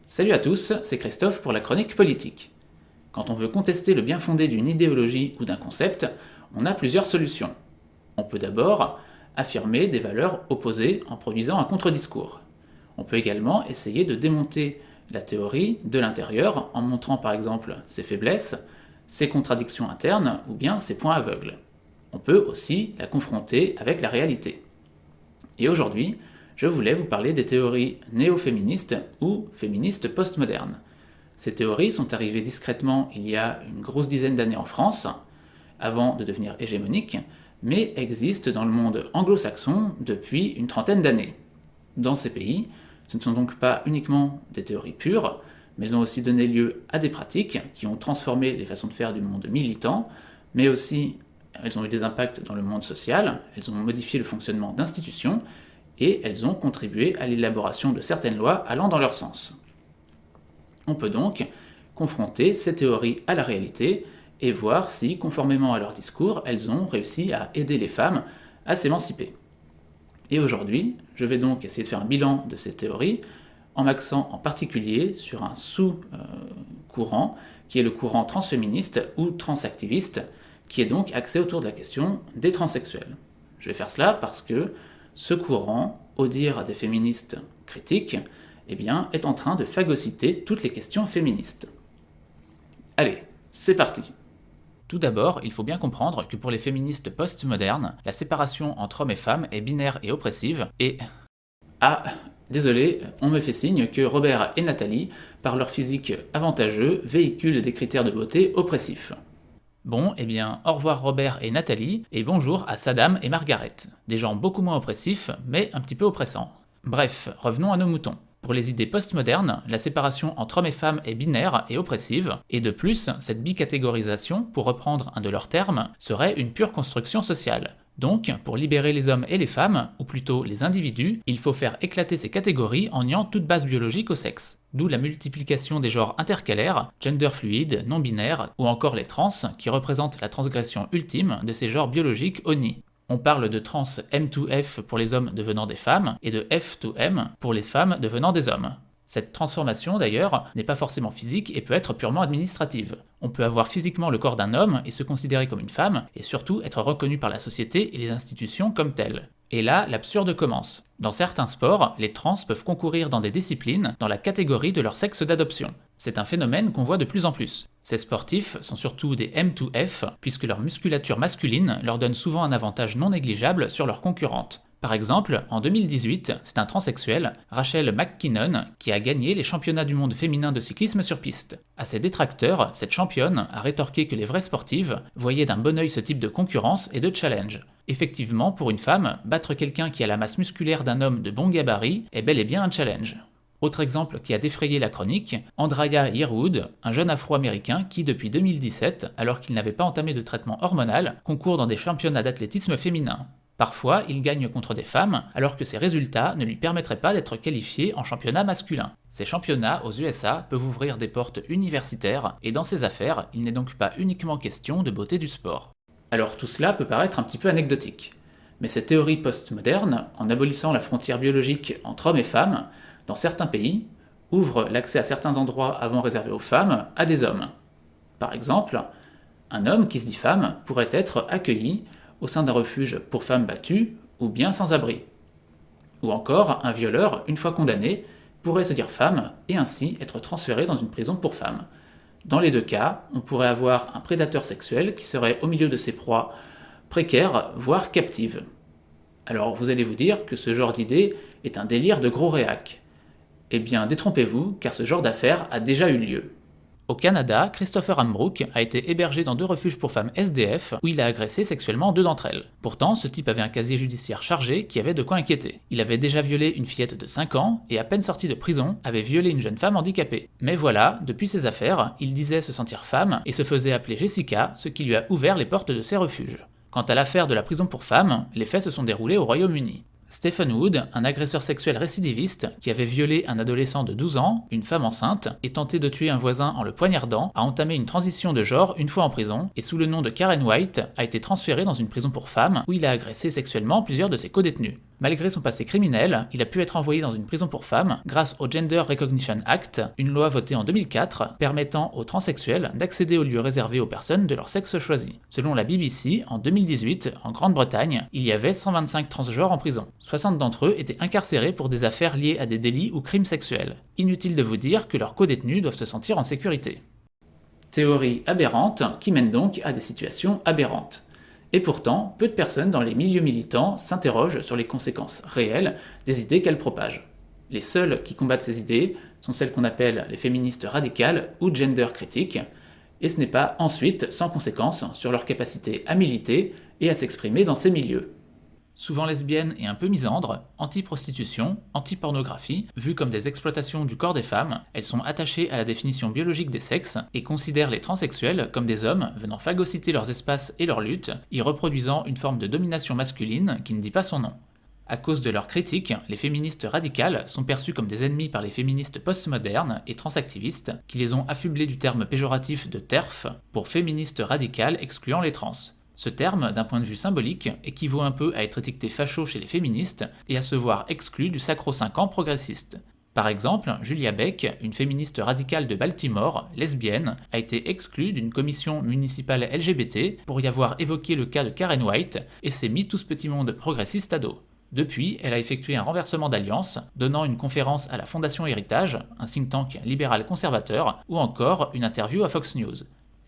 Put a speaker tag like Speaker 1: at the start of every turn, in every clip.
Speaker 1: Salut à tous, c'est Christophe pour la chronique politique. Quand on veut contester le bien fondé d'une idéologie ou d'un concept, on a plusieurs solutions. On peut d'abord affirmer des valeurs opposées en produisant un contre-discours. On peut également essayer de démonter la théorie de l'intérieur en montrant par exemple ses faiblesses, ses contradictions internes ou bien ses points aveugles. On peut aussi la confronter avec la réalité. Et aujourd'hui, je voulais vous parler des théories néo-féministes ou féministes postmodernes. Ces théories sont arrivées discrètement il y a une grosse dizaine d'années en France, avant de devenir hégémoniques, mais existent dans le monde anglo-saxon depuis une trentaine d'années. Dans ces pays, ce ne sont donc pas uniquement des théories pures, mais elles ont aussi donné lieu à des pratiques qui ont transformé les façons de faire du monde militant, mais aussi elles ont eu des impacts dans le monde social, elles ont modifié le fonctionnement d'institutions, et elles ont contribué à l'élaboration de certaines lois allant dans leur sens. On peut donc confronter ces théories à la réalité et voir si, conformément à leur discours, elles ont réussi à aider les femmes à s'émanciper. Et aujourd'hui, je vais donc essayer de faire un bilan de ces théories en m'axant en particulier sur un sous-courant qui est le courant transféministe ou transactiviste, qui est donc axé autour de la question des transsexuels. Je vais faire cela parce que ce courant, au dire des féministes critiques, est en train de phagocyter toutes les questions féministes. Allez, c'est parti. Tout d'abord, il faut bien comprendre que pour les féministes postmodernes, la séparation entre hommes et femmes est binaire et oppressive, et... Ah, désolé, on me fait signe que Robert et Nathalie, par leur physique avantageux, véhiculent des critères de beauté oppressifs. Bon, au revoir Robert et Nathalie, et bonjour à Saddam et Margaret. Des gens beaucoup moins oppressifs, mais un petit peu oppressants. Bref, revenons à nos moutons. Pour les idées postmodernes, la séparation entre hommes et femmes est binaire et oppressive, et de plus, cette bicatégorisation, pour reprendre un de leurs termes, serait une pure construction sociale. Donc, pour libérer les hommes et les femmes, ou plutôt les individus, il faut faire éclater ces catégories en niant toute base biologique au sexe. D'où la multiplication des genres intercalaires, gender fluide, non-binaires, ou encore les trans, qui représentent la transgression ultime de ces genres biologiques honnis. On parle de trans M2F pour les hommes devenant des femmes, et de F2M pour les femmes devenant des hommes. Cette transformation, d'ailleurs, n'est pas forcément physique et peut être purement administrative. On peut avoir physiquement le corps d'un homme et se considérer comme une femme, et surtout être reconnu par la société et les institutions comme tel. Et là, l'absurde commence. Dans certains sports, les trans peuvent concourir dans des disciplines dans la catégorie de leur sexe d'adoption. C'est un phénomène qu'on voit de plus en plus. Ces sportifs sont surtout des M2F, puisque leur musculature masculine leur donne souvent un avantage non négligeable sur leurs concurrentes. Par exemple, en 2018, c'est un transsexuel, Rachel McKinnon, qui a gagné les championnats du monde féminin de cyclisme sur piste. À ses détracteurs, cette championne a rétorqué que les vraies sportives voyaient d'un bon œil ce type de concurrence et de challenge. Effectivement, pour une femme, battre quelqu'un qui a la masse musculaire d'un homme de bon gabarit est bel et bien un challenge. Autre exemple qui a défrayé la chronique, Andraya Yearwood, un jeune afro-américain qui, depuis 2017, alors qu'il n'avait pas entamé de traitement hormonal, concourt dans des championnats d'athlétisme féminin. Parfois, il gagne contre des femmes, alors que ses résultats ne lui permettraient pas d'être qualifié en championnat masculin. Ces championnats aux USA peuvent ouvrir des portes universitaires, et dans ces affaires, il n'est donc pas uniquement question de beauté du sport. Alors tout cela peut paraître un petit peu anecdotique, mais cette théorie postmoderne, en abolissant la frontière biologique entre hommes et femmes, dans certains pays, ouvre l'accès à certains endroits avant réservés aux femmes à des hommes. Par exemple, un homme qui se dit femme pourrait être accueilli au sein d'un refuge pour femmes battues ou bien sans abri. Ou encore, un violeur, une fois condamné, pourrait se dire femme et ainsi être transféré dans une prison pour femmes. Dans les deux cas, on pourrait avoir un prédateur sexuel qui serait au milieu de ses proies précaires, voire captives. Alors vous allez vous dire que ce genre d'idée est un délire de gros réac. Eh bien, détrompez-vous, car ce genre d'affaire a déjà eu lieu. Au Canada, Christopher Ambrook a été hébergé dans 2 refuges pour femmes SDF où il a agressé sexuellement 2 d'entre elles. Pourtant, ce type avait un casier judiciaire chargé qui avait de quoi inquiéter. Il avait déjà violé une fillette de 5 ans et à peine sorti de prison, avait violé une jeune femme handicapée. Mais voilà, depuis ces affaires, il disait se sentir femme et se faisait appeler Jessica, ce qui lui a ouvert les portes de ses refuges. Quant à l'affaire de la prison pour femmes, les faits se sont déroulés au Royaume-Uni. Stephen Wood, un agresseur sexuel récidiviste qui avait violé un adolescent de 12 ans, une femme enceinte, et tenté de tuer un voisin en le poignardant, a entamé une transition de genre une fois en prison, et sous le nom de Karen White, a été transféré dans une prison pour femmes où il a agressé sexuellement plusieurs de ses codétenus. Malgré son passé criminel, il a pu être envoyé dans une prison pour femmes grâce au Gender Recognition Act, une loi votée en 2004 permettant aux transsexuels d'accéder aux lieux réservés aux personnes de leur sexe choisi. Selon la BBC, en 2018, en Grande-Bretagne, il y avait 125 transgenres en prison. 60 d'entre eux étaient incarcérés pour des affaires liées à des délits ou crimes sexuels. Inutile de vous dire que leurs codétenus doivent se sentir en sécurité. Théorie aberrante qui mène donc à des situations aberrantes. Et pourtant, peu de personnes dans les milieux militants s'interrogent sur les conséquences réelles des idées qu'elles propagent. Les seules qui combattent ces idées sont celles qu'on appelle les féministes radicales ou gender critiques, et ce n'est pas ensuite sans conséquences sur leur capacité à militer et à s'exprimer dans ces milieux. Souvent lesbiennes et un peu misandres, anti-prostitution, anti-pornographie, vues comme des exploitations du corps des femmes, elles sont attachées à la définition biologique des sexes et considèrent les transsexuels comme des hommes venant phagocyter leurs espaces et leurs luttes, y reproduisant une forme de domination masculine qui ne dit pas son nom. À cause de leurs critiques, les féministes radicales sont perçues comme des ennemis par les féministes postmodernes et transactivistes qui les ont affublées du terme péjoratif de TERF pour féministes radicales excluant les trans. Ce terme, d'un point de vue symbolique, équivaut un peu à être étiqueté facho chez les féministes et à se voir exclu du sacro-saint camp progressiste. Par exemple, Julia Beck, une féministe radicale de Baltimore, lesbienne, a été exclue d'une commission municipale LGBT pour y avoir évoqué le cas de Karen White et s'est mis tout ce petit monde progressiste à dos. Depuis, elle a effectué un renversement d'alliance, donnant une conférence à la Fondation Héritage, un think tank libéral conservateur, ou encore une interview à Fox News.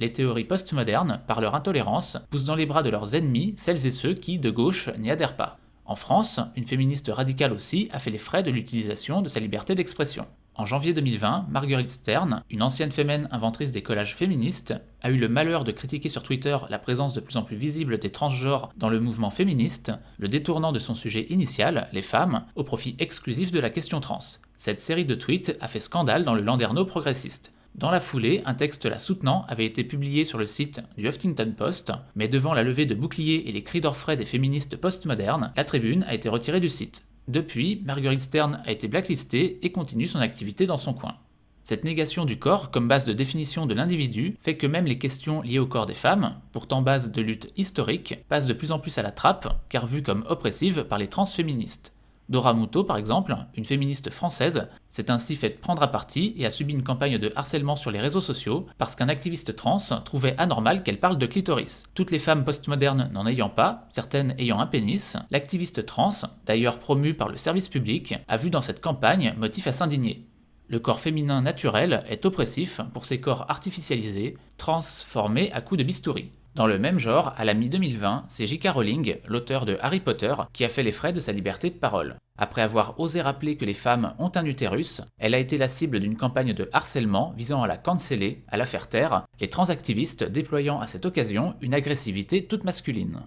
Speaker 1: Les théories postmodernes, par leur intolérance, poussent dans les bras de leurs ennemis celles et ceux qui, de gauche, n'y adhèrent pas. En France, une féministe radicale aussi a fait les frais de l'utilisation de sa liberté d'expression. En janvier 2020, Marguerite Stern, une ancienne fémène inventrice des collages féministes, a eu le malheur de critiquer sur Twitter la présence de plus en plus visible des transgenres dans le mouvement féministe, le détournant de son sujet initial, les femmes, au profit exclusif de la question trans. Cette série de tweets a fait scandale dans le landerneau progressiste. Dans la foulée, un texte la soutenant avait été publié sur le site du Huffington Post, mais devant la levée de boucliers et les cris d'orfraie des féministes postmodernes, la tribune a été retirée du site. Depuis, Marguerite Stern a été blacklistée et continue son activité dans son coin. Cette négation du corps comme base de définition de l'individu fait que même les questions liées au corps des femmes, pourtant base de lutte historique, passent de plus en plus à la trappe, car vues comme oppressives par les transféministes. Dora Muto, par exemple, une féministe française, s'est ainsi faite prendre à partie et a subi une campagne de harcèlement sur les réseaux sociaux parce qu'un activiste trans trouvait anormal qu'elle parle de clitoris. Toutes les femmes postmodernes n'en ayant pas, certaines ayant un pénis, l'activiste trans, d'ailleurs promue par le service public, a vu dans cette campagne motif à s'indigner. Le corps féminin naturel est oppressif pour ces corps artificialisés, transformés à coups de bistouri. Dans le même genre, à la mi-2020, c'est J.K. Rowling, l'auteur de Harry Potter, qui a fait les frais de sa liberté de parole. Après avoir osé rappeler que les femmes ont un utérus, elle a été la cible d'une campagne de harcèlement visant à la canceller, à la faire taire, les transactivistes déployant à cette occasion une agressivité toute masculine.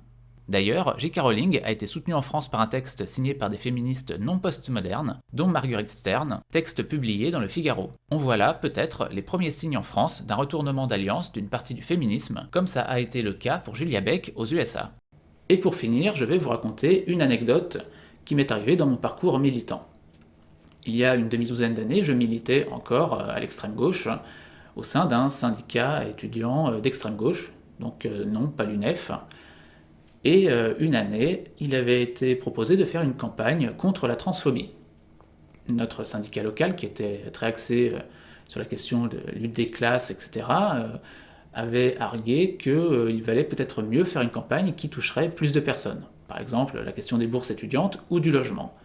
Speaker 1: D'ailleurs, J.K. Rowling a été soutenue en France par un texte signé par des féministes non postmodernes, dont Marguerite Stern, texte publié dans le Figaro. On voit là, peut-être, les premiers signes en France d'un retournement d'alliance d'une partie du féminisme, comme ça a été le cas pour Julia Beck aux USA. Et pour finir, je vais vous raconter une anecdote qui m'est arrivée dans mon parcours militant. Il y a une demi-douzaine d'années, je militais encore à l'extrême gauche, au sein d'un syndicat étudiant d'extrême gauche, donc non, pas l'UNEF. Et une année, il avait été proposé de faire une campagne contre la transphobie. Notre syndicat local, qui était très axé sur la question de lutte des classes, etc., avait argué qu'il valait peut-être mieux faire une campagne qui toucherait plus de personnes. Par exemple, la question des bourses étudiantes ou du logement.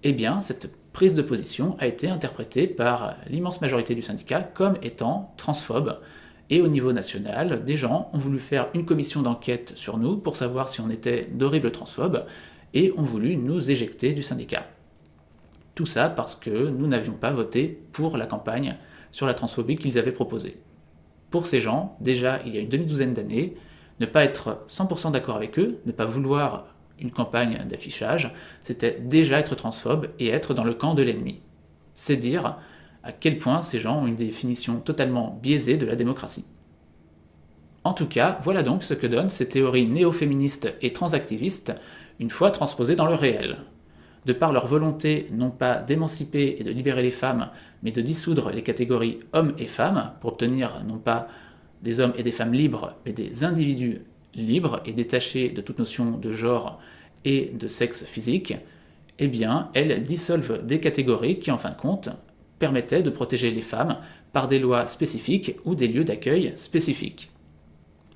Speaker 1: Eh bien, cette prise de position a été interprétée par l'immense majorité du syndicat comme étant transphobe. Et au niveau national, des gens ont voulu faire une commission d'enquête sur nous pour savoir si on était d'horribles transphobes et ont voulu nous éjecter du syndicat. Tout ça parce que nous n'avions pas voté pour la campagne sur la transphobie qu'ils avaient proposée. Pour ces gens, déjà il y a une demi-douzaine d'années, ne pas être 100% d'accord avec eux, ne pas vouloir une campagne d'affichage, c'était déjà être transphobe et être dans le camp de l'ennemi. C'est dire à quel point ces gens ont une définition totalement biaisée de la démocratie. En tout cas, voilà donc ce que donnent ces théories néo-féministes et transactivistes une fois transposées dans le réel. de par leur volonté non pas d'émanciper et de libérer les femmes, mais de dissoudre les catégories hommes et femmes pour obtenir non pas des hommes et des femmes libres, mais des individus libres et détachés de toute notion de genre et de sexe physique, eh bien, elles dissolvent des catégories qui, en fin de compte, permettaient de protéger les femmes par des lois spécifiques ou des lieux d'accueil spécifiques.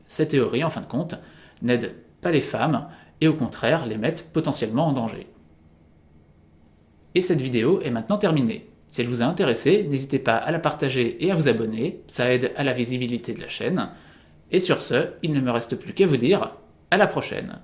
Speaker 1: Cette théorie, en fin de compte, n'aide pas les femmes et au contraire les mettent potentiellement en danger. Et cette vidéo est maintenant terminée. Si elle vous a intéressé, n'hésitez pas à la partager et à vous abonner, ça aide à la visibilité de la chaîne. Et sur ce, il ne me reste plus qu'à vous dire à la prochaine.